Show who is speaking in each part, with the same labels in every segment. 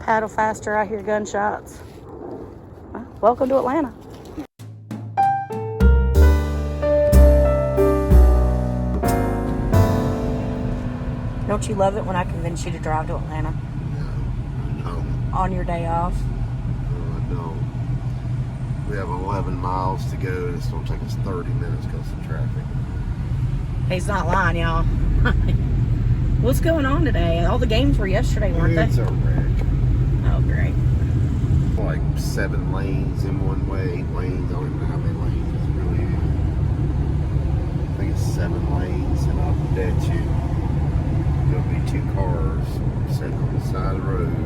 Speaker 1: paddle faster, I hear gunshots. Well, welcome to Atlanta. Don't you love it when I convince you to drive to Atlanta?
Speaker 2: No.
Speaker 1: On your day off?
Speaker 2: No. We have 11 miles to go, and it's going to take us 30 minutes because of traffic.
Speaker 1: He's not lying, y'all. What's going on today? All the games were yesterday, weren't they?
Speaker 2: It's a wreck.
Speaker 1: Oh, great.
Speaker 2: Like 7 lanes in one way, 8 lanes. I don't even know how many lanes it's really is. I think it's 7 lanes, and I bet you there'll be 2 cars sitting on the side of the road.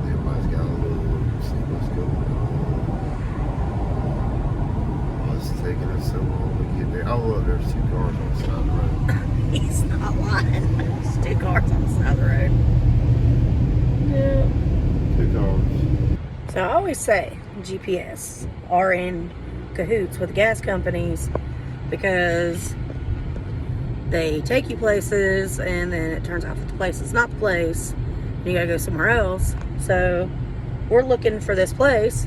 Speaker 2: Everybody's got to look, see what's going on. It's taking us so long to get there. Oh, look, there's 2 cars on the side of the road.
Speaker 1: He's not lying. There's 2 cars on the side of the road. Yeah.
Speaker 2: 2 cars.
Speaker 1: So I always say GPS are in cahoots with gas companies because they take you places and then it turns out that the place is not the place and you gotta go somewhere else. So we're looking for this place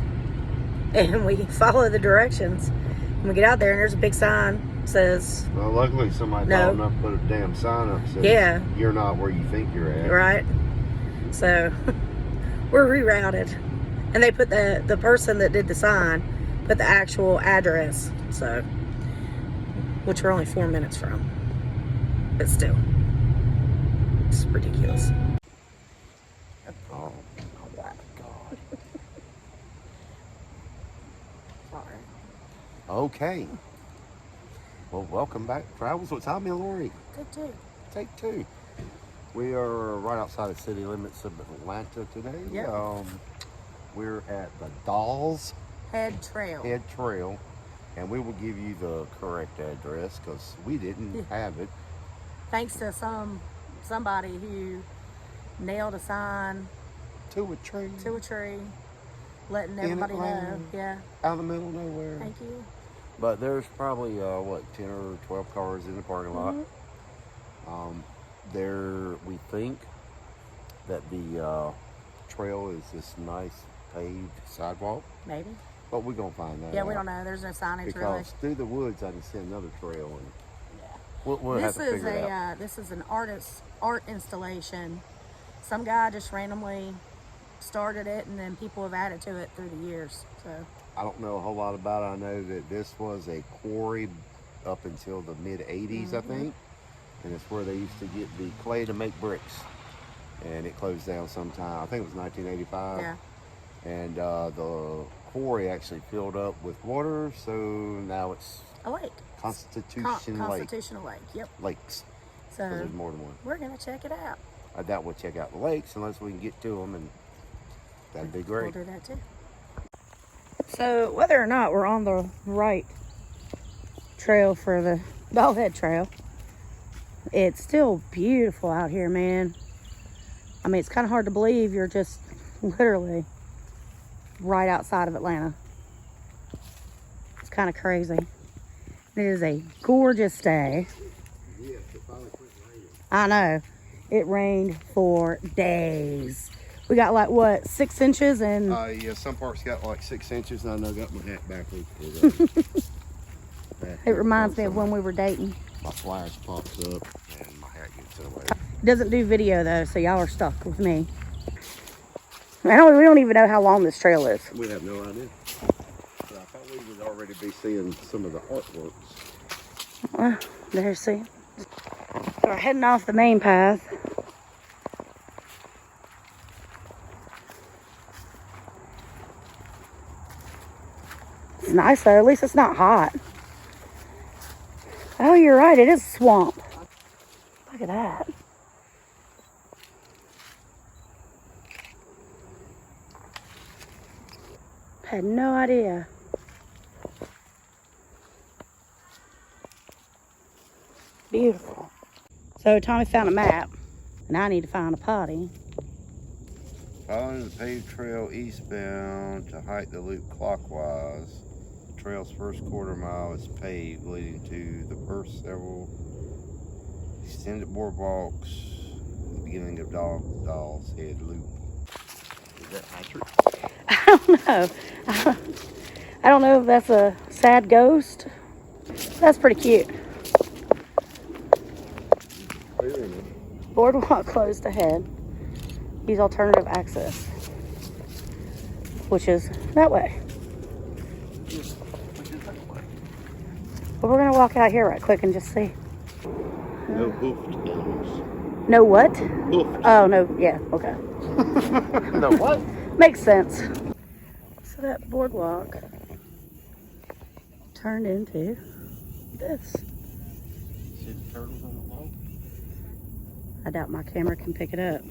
Speaker 1: and we follow the directions and we get out there and there's a big sign that says,
Speaker 2: Well, luckily somebody
Speaker 1: No.
Speaker 2: thought enough to put a damn sign up that says,
Speaker 1: Yeah.
Speaker 2: You're not where you think you're at.
Speaker 1: right? So we're rerouted. And they put the person that did the sign put the actual address, so, which we're only 4 minutes from. But still, it's ridiculous.
Speaker 2: Oh my God.
Speaker 1: Sorry.
Speaker 2: Okay. Well, welcome back to Travels with Tommy and Lori.
Speaker 1: Good too.
Speaker 2: Take 2. We are right outside the city limits of Atlanta today.
Speaker 1: Yep.
Speaker 2: We're at the Dolls
Speaker 1: Head Trail.
Speaker 2: Head Trail, and we will give you the correct address because we didn't have it.
Speaker 1: Thanks to somebody who nailed a sign
Speaker 2: To a tree.
Speaker 1: to a tree, letting everybody know.
Speaker 2: Atlanta.
Speaker 1: Yeah.
Speaker 2: Out in the middle of nowhere.
Speaker 1: Thank you.
Speaker 2: But there's probably 10 or 12 cars in the parking lot. We think that the trail is this nice paved sidewalk,
Speaker 1: Maybe.
Speaker 2: but we're gonna find that.
Speaker 1: Yeah,
Speaker 2: out.
Speaker 1: we don't know. There's no signage
Speaker 2: Because
Speaker 1: really.
Speaker 2: through the woods, I can see another trail, and
Speaker 1: Yeah.
Speaker 2: we'll have to figure it out.
Speaker 1: This is an art installation. Some guy just randomly started it, and then people have added to it through the years. So
Speaker 2: I don't know a whole lot about it. I know that this was a quarry up until the mid '80s, I think, and it's where they used to get the clay to make bricks. And it closed down sometime. I think it was 1985.
Speaker 1: yeah,
Speaker 2: And the quarry actually filled up with water, so now it's
Speaker 1: a lake. Constitutional Lake. Yep.
Speaker 2: Lakes.
Speaker 1: So
Speaker 2: There's more than one.
Speaker 1: we're gonna check it out.
Speaker 2: I doubt we'll check out the lakes unless we can get to them, and that'd be great.
Speaker 1: We'll do that too. So whether or not we're on the right trail for the Dollhead Trail, it's still beautiful out here, man. I mean, it's kind of hard to believe you're just literally right outside of Atlanta. It's kind of crazy. It is a gorgeous day.
Speaker 2: Yes, it finally quit raining.
Speaker 1: I know. It rained for days. We got like, what, 6 inches? And
Speaker 2: Yeah, some parts got like 6 inches, and I know I got my hat backwards.
Speaker 1: it reminds me of when we were dating.
Speaker 2: My flash pops up, and my hat gets in the way.
Speaker 1: It doesn't do video though, so y'all are stuck with me. We don't even know how long this trail is.
Speaker 2: We have no idea. But I thought we would already be seeing some of the artworks.
Speaker 1: Well, there's see. So we're heading off the main path. It's nice though, at least it's not hot. Oh, you're right, it is a swamp. Look at that. Had no idea. Beautiful. So Tommy found a map, and I need to find a potty.
Speaker 2: Following the paved trail eastbound to hike the loop clockwise. The trail's first quarter mile is paved, leading to the first several extended boardwalks at the beginning of Doll's Head Loop.
Speaker 1: don't know. I don't know if that's a sad ghost. That's pretty cute. Boardwalk closed ahead. Use alternative access, which is that way. But we're gonna walk out here right quick and just see.
Speaker 2: No hoofed animals.
Speaker 1: No what?
Speaker 2: Hoofed.
Speaker 1: Oh, no. Yeah, okay.
Speaker 2: No what?
Speaker 1: Makes sense. So that boardwalk turned into this.
Speaker 2: See the turtles on the wall?
Speaker 1: I doubt my camera can pick it up.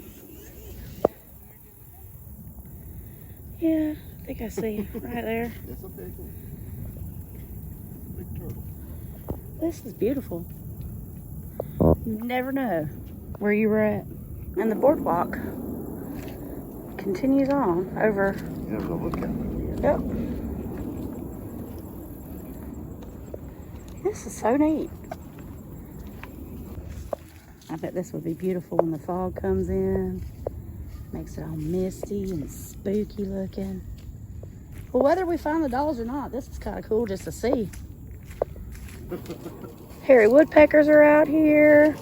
Speaker 1: Yeah, I think I see right there.
Speaker 2: That's a big one. Big turtle.
Speaker 1: This is beautiful. You never know where you were at. And the boardwalk continues on over.
Speaker 2: You never go look at it.
Speaker 1: Yep. This is so neat. I bet this would be beautiful when the fog comes in. Makes it all misty and spooky looking. Well, whether we find the dolls or not, this is kind of cool just to see. Hairy woodpeckers are out here.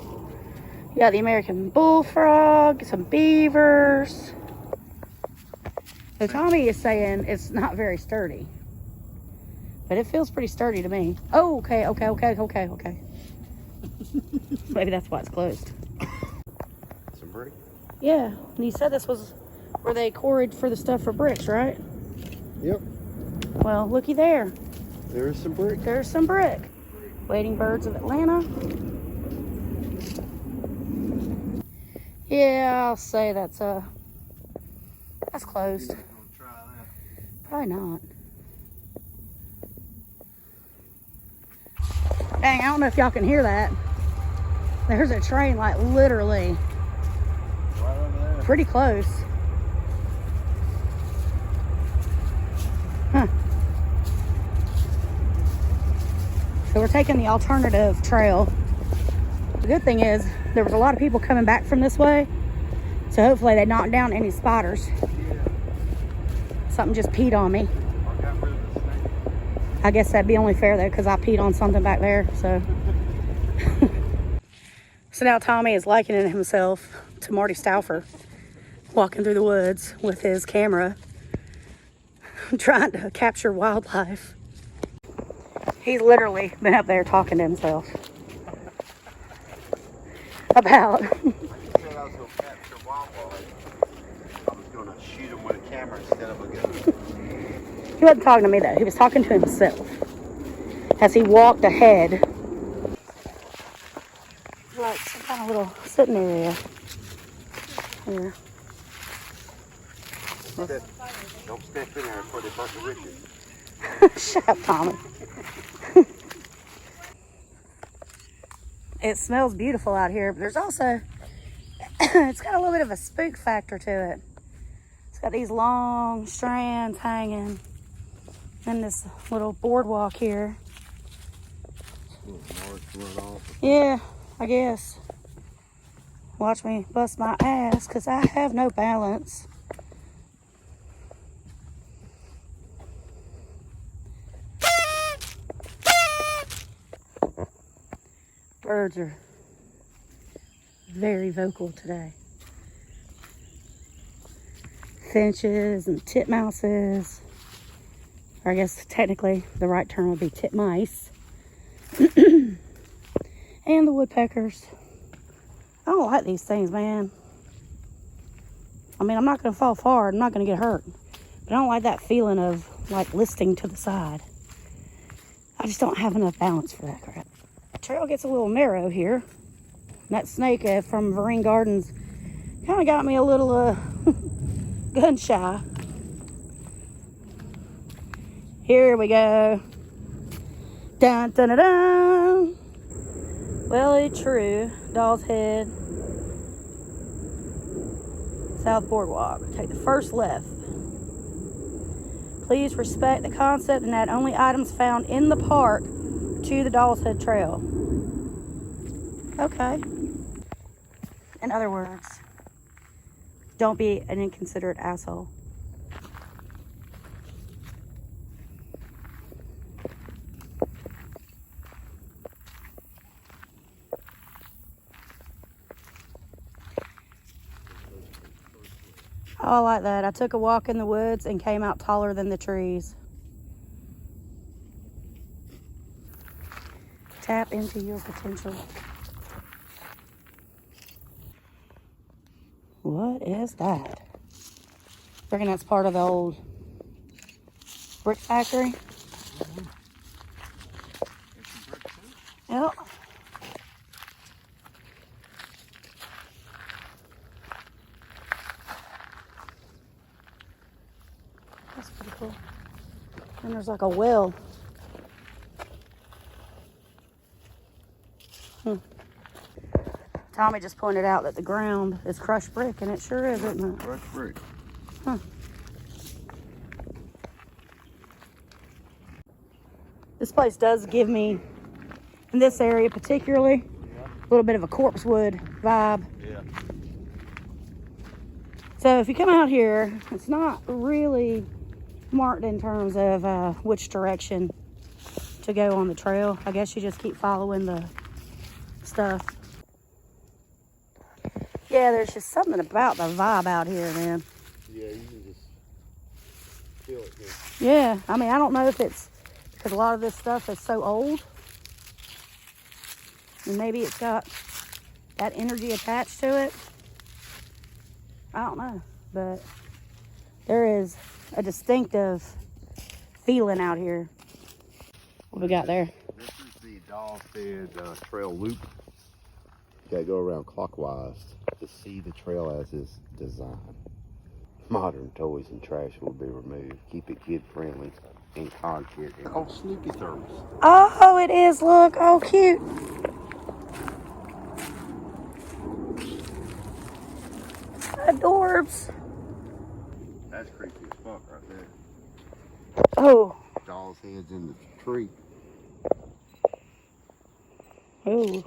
Speaker 1: You got the American bullfrog, some beavers. So Tommy is saying it's not very sturdy, but it feels pretty sturdy to me. Oh, okay. Maybe that's why it's closed.
Speaker 2: Some brick?
Speaker 1: Yeah, and you said this was where they quarried for the stuff for bricks, right?
Speaker 2: Yep.
Speaker 1: Well, looky there.
Speaker 2: There's some brick.
Speaker 1: There's some brick. Waiting Birds of Atlanta. Yeah, I'll say that's closed.
Speaker 2: Try that.
Speaker 1: Probably not. Dang, I don't know if y'all can hear that. There's a train like literally
Speaker 2: Right over there.
Speaker 1: pretty close. Huh. So we're taking the alternative trail. The good thing is there was a lot of people coming back from this way, so hopefully they knocked down any spiders. Something just peed on me. I guess that'd be only fair though, because I peed on something back there. So so now Tommy is likening himself to Marty Stauffer, walking through the woods with his camera, trying to capture wildlife. He's literally been up there talking to himself about.
Speaker 2: I said I was going to capture wildlife. I was going to shoot him with a camera instead of a gun.
Speaker 1: He wasn't talking to me though. He was talking to himself as he walked ahead. Like some kind of little sitting area here.
Speaker 2: Don't step in there before they bust the riches.
Speaker 1: Shut up, Tommy. It smells beautiful out here, but there's also, it's got a little bit of a spook factor to it. It's got these long strands hanging and this little boardwalk here. Yeah, I guess. Watch me bust my ass because I have no balance. Birds are very vocal today. Finches and titmouses, or I guess technically the right term would be titmice. And the woodpeckers. I don't like these things, man. I mean, I'm not going to fall far. I'm not going to get hurt. But I don't like that feeling of like listing to the side. I just don't have enough balance for that crap. The trail gets a little narrow here. That snake from Marine Gardens kind of got me a little gun shy. Here we go. Dun dun dun dun. Well, it's true. Doll's Head, South Boardwalk. Take the first left. Please respect the concept and add only items found in the park to the Doll's Head Trail. Okay. In other words, don't be an inconsiderate asshole. Oh, I like that. I took a walk in the woods and came out taller than the trees. Tap into your potential. What is that? I reckon that's part of the old brick factory. Yep. That's pretty cool. And there's like a well. Tommy just pointed out that the ground is crushed brick, and it sure is, isn't it?
Speaker 2: Crushed brick.
Speaker 1: Huh. This place does give me, in this area particularly, a little bit of a corpse wood vibe.
Speaker 2: Yeah.
Speaker 1: So if you come out here, it's not really marked in terms of which direction to go on the trail. I guess you just keep following the stuff. Yeah, there's just something about the vibe out here, man.
Speaker 2: Yeah, you can just feel it here.
Speaker 1: Yeah, I mean, I don't know if it's because a lot of this stuff is so old. And maybe it's got that energy attached to it. I don't know, but there is a distinctive feeling out here. What we got there?
Speaker 2: This is the dog-fed trail loop. You gotta go around clockwise to see the trail as it's designed. Modern toys and trash will be removed. Keep it kid-friendly and content. Called Snoopy Thermos.
Speaker 1: Oh, it is. Look. Oh, cute. Adorbs.
Speaker 2: That's creepy as fuck right there.
Speaker 1: Oh.
Speaker 2: Doll's heads in the tree.
Speaker 1: Oh.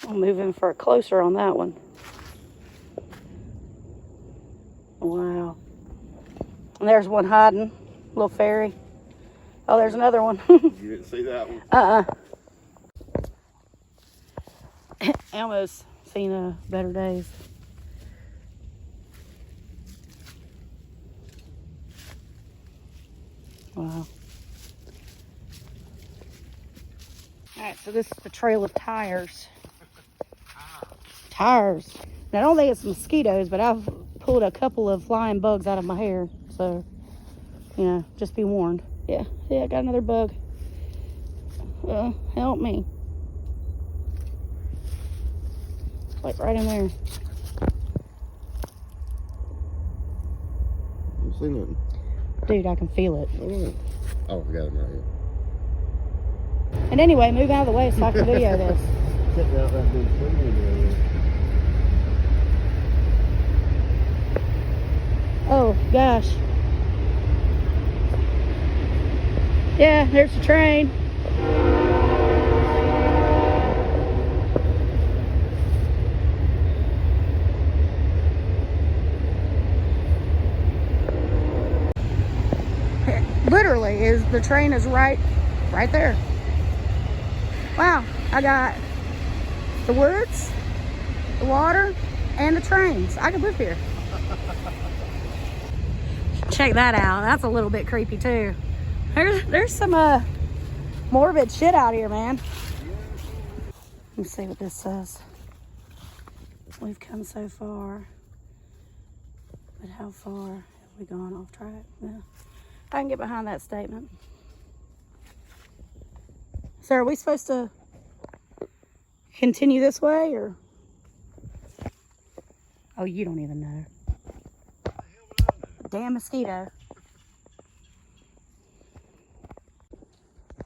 Speaker 1: I'm moving for a closer on that one. Wow. And there's one hiding. Little fairy. Oh, there's another one.
Speaker 2: You didn't see that one?
Speaker 1: Almost seen better days. Wow. Alright, so this is the trail of tires. Tires. Now, I don't think it's mosquitoes, but I've pulled a couple of flying bugs out of my hair. So, you know, just be warned. Yeah, I got another bug. Help me. Like right in there.
Speaker 2: You see nothing?
Speaker 1: Dude, I can feel it.
Speaker 2: Oh, I got him right here.
Speaker 1: And anyway, move out of the way so I can video this.
Speaker 2: Check out that big tree.
Speaker 1: Oh, gosh. Yeah, there's the train. Literally, the train is right there. Wow, I got the woods, the water, and the trains. I could live here. Check that out. That's a little bit creepy too. There's some morbid shit out here, man. Let me see what this says. We've come so far, but how far have we gone off track? Yeah. I can get behind that statement. So are we supposed to continue this way, or? Oh, you don't even know. Damn mosquito.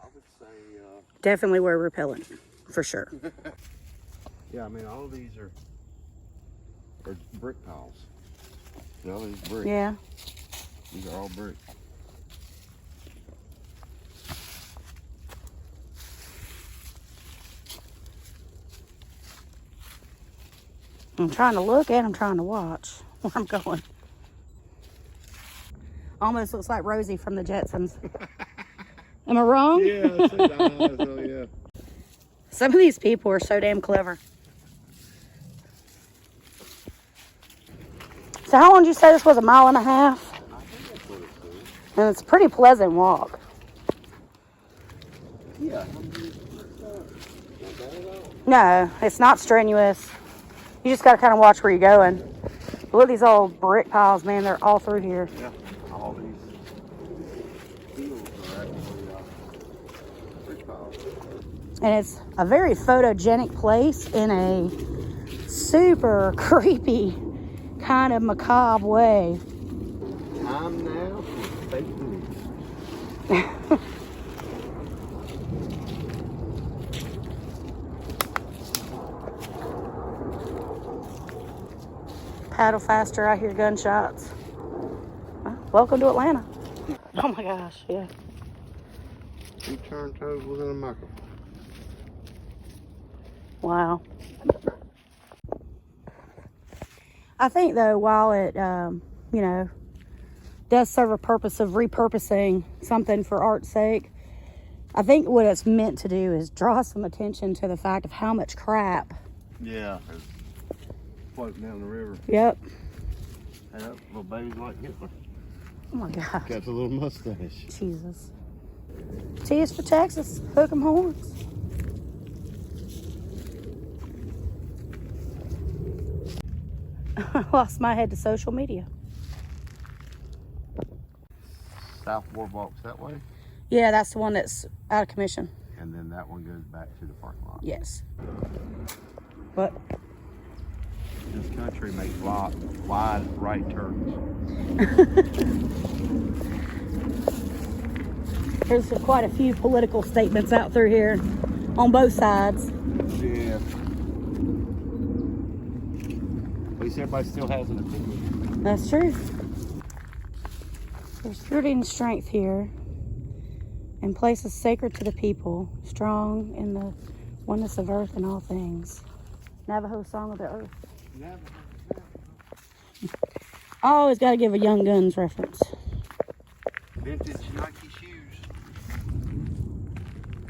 Speaker 2: I would say,
Speaker 1: definitely wear repellent, for sure.
Speaker 2: yeah, I mean, all of these are brick piles. You know, these bricks.
Speaker 1: Yeah.
Speaker 2: These are all brick.
Speaker 1: I'm trying to look and I'm trying to watch where I'm going. Almost looks like Rosie from the Jetsons. Am I wrong?
Speaker 2: Yeah, I see the eyes, oh yeah.
Speaker 1: Some of these people are so damn clever. So how long did you say this was? 1.5 miles?
Speaker 2: I think that's what it says.
Speaker 1: And it's a pretty pleasant walk.
Speaker 2: Yeah.
Speaker 1: No, it's not strenuous. You just got to kind of watch where you're going. Look at these old brick piles, man. They're all through here.
Speaker 2: Yeah, all these fields are actually brick piles.
Speaker 1: And it's a very photogenic place in a super creepy, kind of macabre way.
Speaker 2: Time now for fake news.
Speaker 1: Paddle faster, I hear gunshots. Well, welcome to Atlanta. Oh my gosh, yeah.
Speaker 2: 2 turn toes within a microphone.
Speaker 1: Wow. I think though, while it, you know, does serve a purpose of repurposing something for art's sake, I think what it's meant to do is draw some attention to the fact of how much crap.
Speaker 2: Yeah. Floating down the river.
Speaker 1: Yep.
Speaker 2: Yep, little babies like Hitler.
Speaker 1: Oh my gosh.
Speaker 2: Got a little mustache.
Speaker 1: Jesus. T is for Texas. Hook 'em horns. Lost my head to social media.
Speaker 2: South boardwalk's that way,
Speaker 1: Yeah, that's the one that's out of commission.
Speaker 2: and then that one goes back to the parking lot.
Speaker 1: Yes. What?
Speaker 2: This country makes wide right turns.
Speaker 1: There's quite a few political statements out through here on both sides.
Speaker 2: Yeah. At least everybody still has an opinion.
Speaker 1: That's true. There's purity and strength here, and places sacred to the people, strong in the oneness of earth and all things. Navajo song of the earth. I always got to give a Young Guns reference.
Speaker 2: Vintage Nike shoes.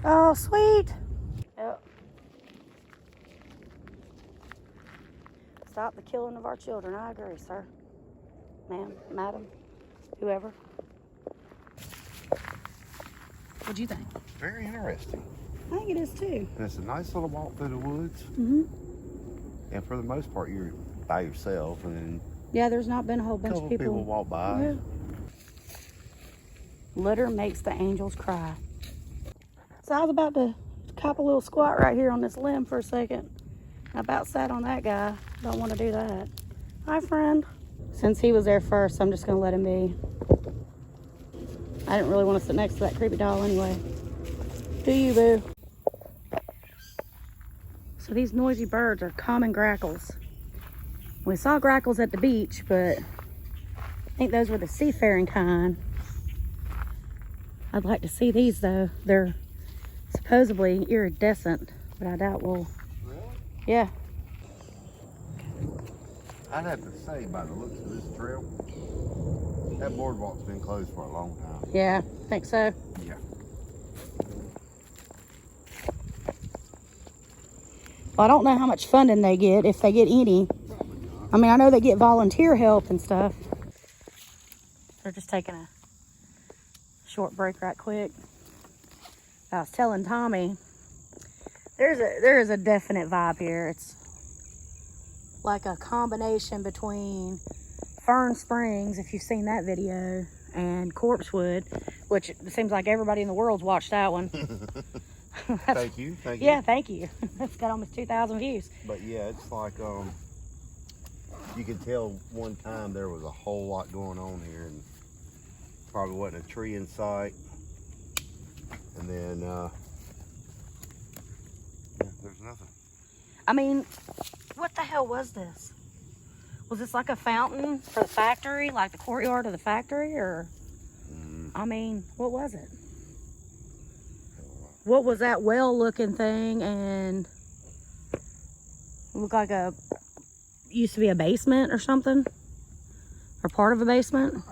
Speaker 1: Oh, sweet. Yep. Stop the killing of our children. I agree, sir. Ma'am, madam, whoever. What'd you think?
Speaker 2: Very interesting.
Speaker 1: I think it is too.
Speaker 2: And it's a nice little walk through the woods.
Speaker 1: Mm-hmm.
Speaker 2: And for the most part, you're by yourself, and then
Speaker 1: Yeah, there's not been a whole
Speaker 2: a
Speaker 1: bunch
Speaker 2: couple
Speaker 1: of people.
Speaker 2: walk by.
Speaker 1: Yeah. Litter makes the angels cry. So I was about to cop a little squat right here on this limb for a second. I about sat on that guy. Don't want to do that. Hi, friend. Since he was there first, I'm just going to let him be. I didn't really want to sit next to that creepy doll anyway. Do you, boo? So these noisy birds are common grackles. We saw grackles at the beach, but I think those were the seafaring kind. I'd like to see these though. They're supposedly iridescent, but I doubt we'll.
Speaker 2: Really?
Speaker 1: Yeah.
Speaker 2: I'd have to say, by the looks of this trail, that boardwalk's been closed for a long time.
Speaker 1: Yeah, I think so.
Speaker 2: Yeah.
Speaker 1: Well, I don't know how much funding they get, if they get any.
Speaker 2: Probably not.
Speaker 1: I mean, I know they get volunteer help and stuff. They're just taking a short break right quick. I was telling Tommy, there is a definite vibe here. It's like a combination between Fern Springs, if you've seen that video, and Corpsewood, which it seems like everybody in the world's watched that one.
Speaker 2: Thank you.
Speaker 1: Yeah, thank you. It's got almost 2,000 views.
Speaker 2: But yeah, it's like you could tell one time there was a whole lot going on here, and probably wasn't a tree in sight. And then yeah, there's nothing.
Speaker 1: I mean, what the hell was this? Was this like a fountain for the factory, like the courtyard of the factory, or? I mean, what was it? What was that well-looking thing? And it looked like used to be a basement or something, or part of a basement,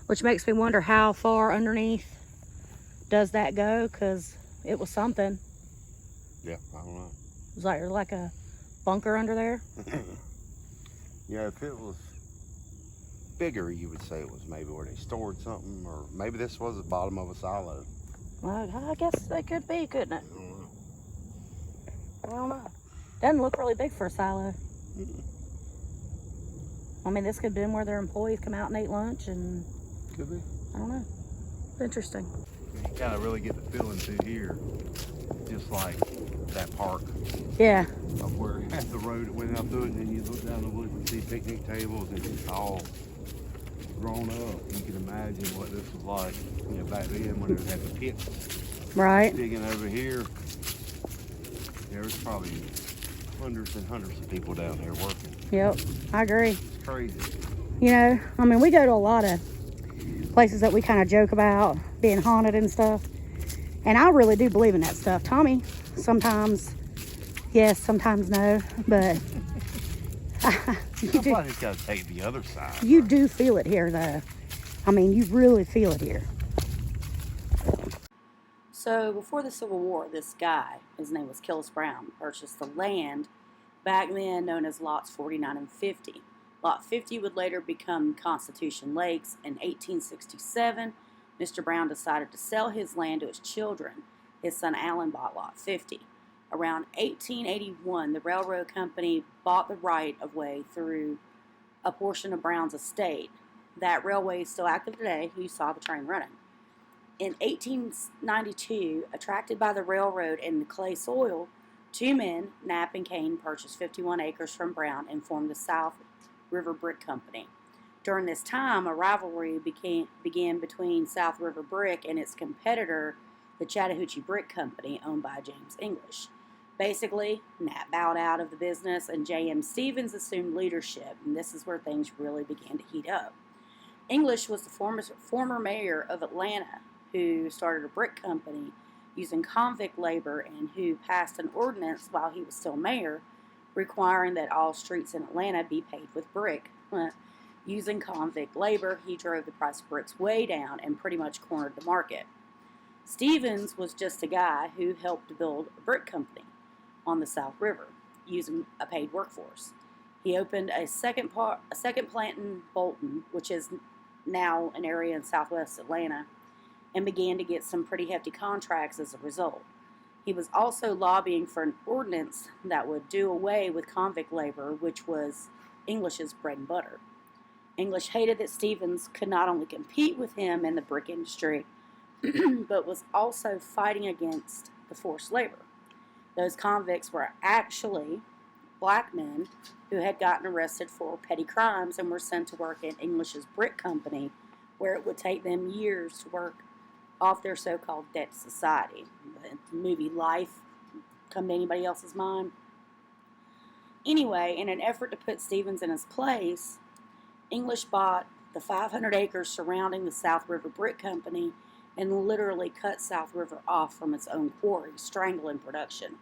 Speaker 1: which makes me wonder how far underneath does that go, because it was something.
Speaker 2: Yeah, I don't know.
Speaker 1: It was like a bunker under there.
Speaker 2: Yeah, if it was bigger, you would say it was maybe where they stored something, or maybe this was the bottom of a silo.
Speaker 1: Well, I guess that could be, couldn't it?
Speaker 2: I don't know.
Speaker 1: I don't know. Doesn't look really big for a silo. I mean, this could have been where their employees come out and ate lunch, and
Speaker 2: Could be.
Speaker 1: I don't know. Interesting.
Speaker 2: You kind of really get the feeling through here, just like that park
Speaker 1: Yeah.
Speaker 2: of where half the road that went out through it, and then you look down the woods and see picnic tables, and it's all grown up. You can imagine what this was like, you know, back then when it had the pits
Speaker 1: Right.
Speaker 2: digging over here. There was probably hundreds and hundreds of people down there working.
Speaker 1: Yep. I agree.
Speaker 2: It's crazy.
Speaker 1: You know, I mean, we go to a lot of places that we kind of joke about being haunted and stuff. And I really do believe in that stuff. Tommy, sometimes yes, sometimes no. But
Speaker 2: Somebody's got to take the other side.
Speaker 1: you do feel it here, though. I mean, you really feel it here. So before the Civil War, this guy, his name was Killis Brown, purchased the land back then known as lots 49 and 50. Lot 50 would later become Constitution Lakes. In 1867, Mr. Brown decided to sell his land to his children. His son Allen bought Lot 50. Around 1881, the railroad company bought the right of way through a portion of Brown's estate. That railway is still active today. You saw the train running. In 1892, attracted by the railroad and the clay soil, two men, Knapp and Kane, purchased 51 acres from Brown and formed the South River Brick Company. During this time, a rivalry began between South River Brick and its competitor, the Chattahoochee Brick Company, owned by James English. Basically, Knapp bowed out of the business and J.M. Stevens assumed leadership, and this is where things really began to heat up. English was the former mayor of Atlanta, who started a brick company using convict labor and who passed an ordinance while he was still mayor requiring that all streets in Atlanta be paved with brick. Using convict labor, he drove the price of bricks way down and pretty much cornered the market. Stevens was just a guy who helped to build a brick company on the South River using a paid workforce. He opened a second plant in Bolton, which is now an area in southwest Atlanta, and began to get some pretty hefty contracts as a result. He was also lobbying for an ordinance that would do away with convict labor, which was English's bread and butter. English hated that Stevens could not only compete with him in the brick industry, but was also fighting against the forced labor. Those convicts were actually black men who had gotten arrested for petty crimes and were sent to work in English's brick company, where it would take them years to work off their so-called debt to society. The movie Life come to anybody else's mind? Anyway, in an effort to put Stevens in his place, English bought the 500 acres surrounding the South River Brick Company and literally cut South River off from its own quarry, strangling production.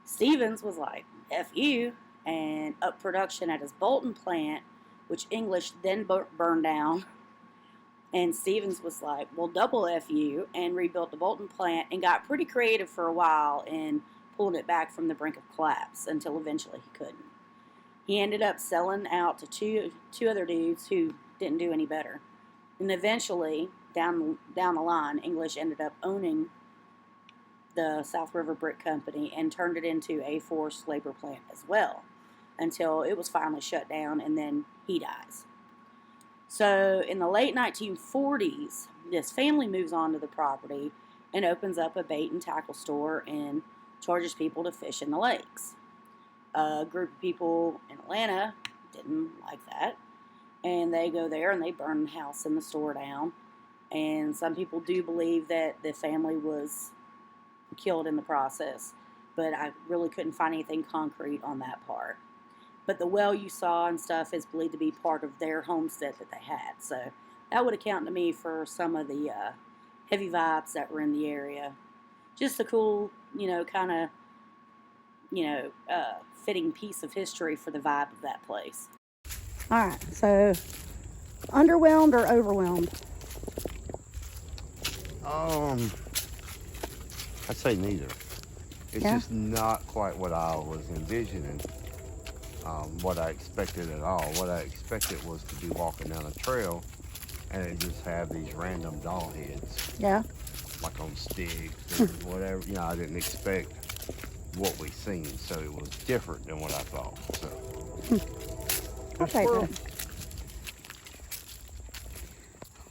Speaker 1: Stevens was like, F you, and up production at his Bolton plant, which English then burned down. And Stevens was like, well, double F you, and rebuilt the Bolton plant and got pretty creative for a while and pulled it back from the brink of collapse until eventually he couldn't. He ended up selling out to two other dudes who didn't do any better. And eventually, down the line, English ended up owning the South River Brick Company and turned it into a forced labor plant as well, until it was finally shut down and then he dies. So in the late 1940s, this family moves onto the property and opens up a bait and tackle store and charges people to fish in the lakes. A group of people in Atlanta didn't like that, and they go there and they burn the house and the store down. And some people do believe that the family was killed in the process, but I really couldn't find anything concrete on that part. But the well you saw and stuff is believed to be part of their homestead that they had. So that would account to me for some of the heavy vibes that were in the area. Just a cool, kind of, fitting piece of history for the vibe of that place. All right, so underwhelmed or overwhelmed?
Speaker 2: I'd say neither. It's just not quite what I was envisioning. what I expected at all. What I expected was to be walking down a trail and it just have these random doll heads.
Speaker 1: Yeah.
Speaker 2: Like on sticks or whatever. You know, I didn't expect what we seen, so it was different than what I thought. So
Speaker 1: I'll take that.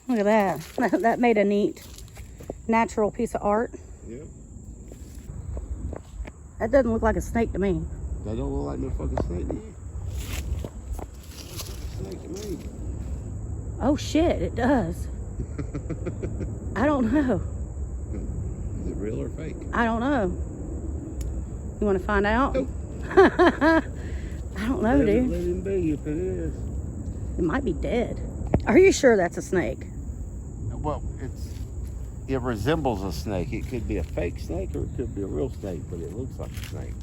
Speaker 1: Look at that. That made a neat natural piece of art.
Speaker 2: Yep.
Speaker 1: That doesn't look like a snake to me.
Speaker 2: That don't look like no fucking snake to you? Looks like a snake to me.
Speaker 1: Oh shit, it does. I don't know.
Speaker 2: Is it real or fake?
Speaker 1: I don't know. You want to find out?
Speaker 2: Nope.
Speaker 1: I don't know, dude.
Speaker 2: Let him be if it is.
Speaker 1: It might be dead. Are you sure that's a snake?
Speaker 2: Well, it resembles a snake. It could be a fake snake or it could be a real snake, but it looks like a snake.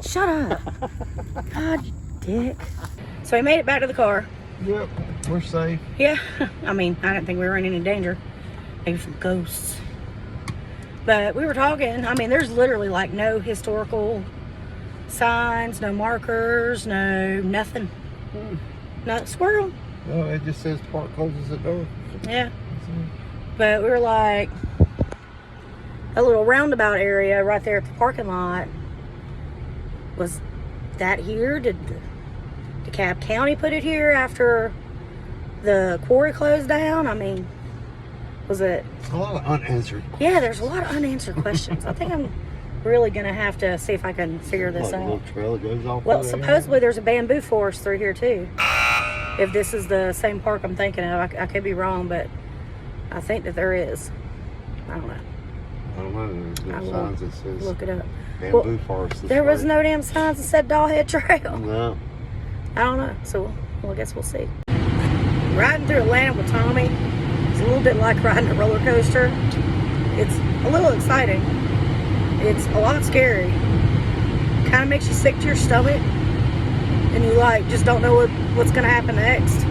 Speaker 1: Shut up. God, you dick. So we made it back to the car.
Speaker 2: Yep, we're safe.
Speaker 1: Yeah. I mean, I didn't think we were in any danger. Maybe from ghosts. But we were talking. I mean, there's literally like no historical signs, no markers, no nothing. No squirrel.
Speaker 2: No, it just says park closes the door.
Speaker 1: Yeah. But we were like, a little roundabout area right there at the parking lot. Was that here? Did DeKalb County put it here after the quarry closed down? I mean, was it?
Speaker 2: A lot of unanswered questions.
Speaker 1: Yeah, there's a lot of unanswered questions. I think I'm really going to have to see if I can figure this
Speaker 2: Like a
Speaker 1: out.
Speaker 2: little trail that goes off.
Speaker 1: Well, supposedly there's a bamboo forest through here too. If this is the same park I'm thinking of, I could be wrong, but I think that there is. I don't know.
Speaker 2: I don't know. There's
Speaker 1: I
Speaker 2: no
Speaker 1: will
Speaker 2: signs that says
Speaker 1: look it up.
Speaker 2: bamboo forest.
Speaker 1: There was no damn signs that said Dollhead Trail.
Speaker 2: No.
Speaker 1: I don't know. So, well, I guess we'll see. Riding through Atlanta with Tommy is a little bit like riding a roller coaster. It's a little exciting. It's a lot scary. Kind of makes you sick to your stomach. And you like just don't know what's going to happen next.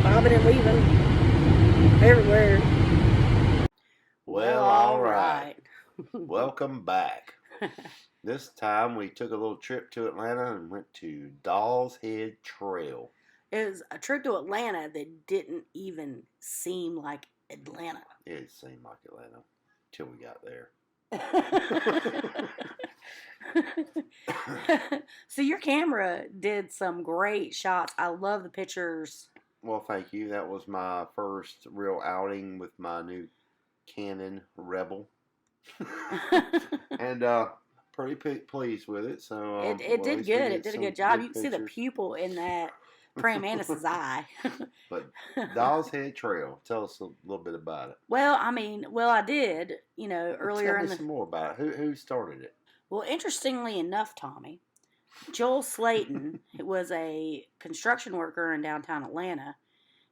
Speaker 1: Bobbing and weaving everywhere.
Speaker 2: Well, all right. Welcome back. This time we took a little trip to Atlanta and went to Doll's Head Trail.
Speaker 1: It was a trip to Atlanta that didn't even seem like Atlanta.
Speaker 2: It seemed like Atlanta till we got there.
Speaker 1: So your camera did some great shots. I love the pictures.
Speaker 2: Well, thank you. That was my first real outing with my new Canon Rebel. And pretty pleased with it. So
Speaker 1: it did good. It did a good job. You can see the pupil in that praying mantis's eye.
Speaker 2: But Doll's Head Trail, tell us a little bit about it.
Speaker 1: Well, I did, earlier
Speaker 2: Tell
Speaker 1: in
Speaker 2: me
Speaker 1: the...
Speaker 2: some more about it. Who started it?
Speaker 1: Well, interestingly enough, Tommy, Joel Slayton was a construction worker in downtown Atlanta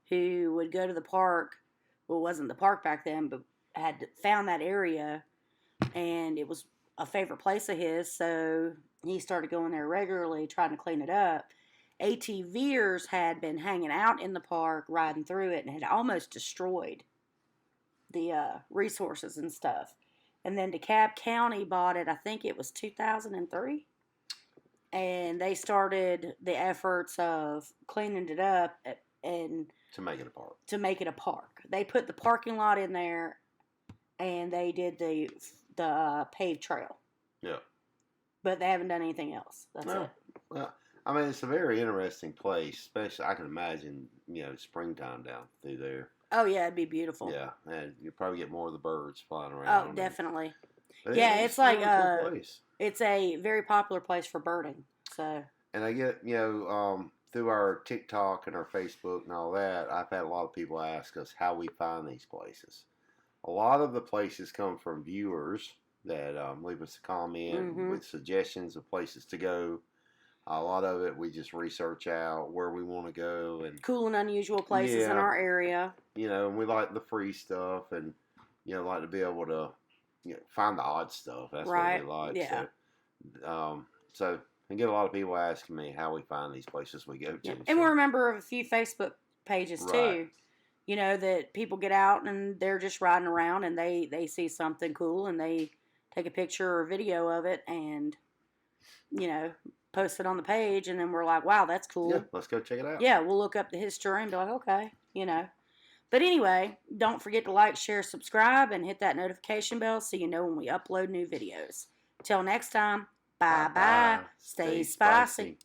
Speaker 1: who would go to the park. Well, it wasn't the park back then, but had found that area, and it was a favorite place of his, so he started going there regularly, trying to clean it up. ATVers had been hanging out in the park, riding through it, and had almost destroyed the resources and stuff. And then DeKalb County bought it, I think it was 2003. And they started the efforts of cleaning it up and
Speaker 2: To make it a park.
Speaker 1: To make it a park. They put the parking lot in there, and they did the paved trail.
Speaker 2: Yeah.
Speaker 1: But they haven't done anything else. That's it.
Speaker 2: Well, I mean, it's a very interesting place, especially I can imagine, springtime down through there.
Speaker 1: Oh, yeah, it'd be beautiful.
Speaker 2: Yeah, and you probably get more of the birds flying around.
Speaker 1: Oh, definitely.
Speaker 2: But
Speaker 1: yeah, it's like
Speaker 2: a cool place.
Speaker 1: It's a very popular place for birding. So.
Speaker 2: And I get, through our TikTok and our Facebook and all that, I've had a lot of people ask us how we find these places. A lot of the places come from viewers that leave us a comment with suggestions of places to go. A lot of it we just research out where we want to go and
Speaker 1: cool and unusual places in our area.
Speaker 2: And we like the free stuff and like to be able to find the odd stuff. That's what we like.
Speaker 1: Yeah.
Speaker 2: So I get a lot of people asking me how we find these places we go to.
Speaker 1: Yeah. And we're a member of a few Facebook pages too. That people get out and they're just riding around and they see something cool and they take a picture or video of it and, post it on the page. And then we're like, wow, that's cool.
Speaker 2: Yeah, let's go check it out.
Speaker 1: Yeah, we'll look up the history and be like, okay, But anyway, don't forget to like, share, subscribe, and hit that notification bell so you know when we upload new videos. Till next time, bye-bye. Stay spicy.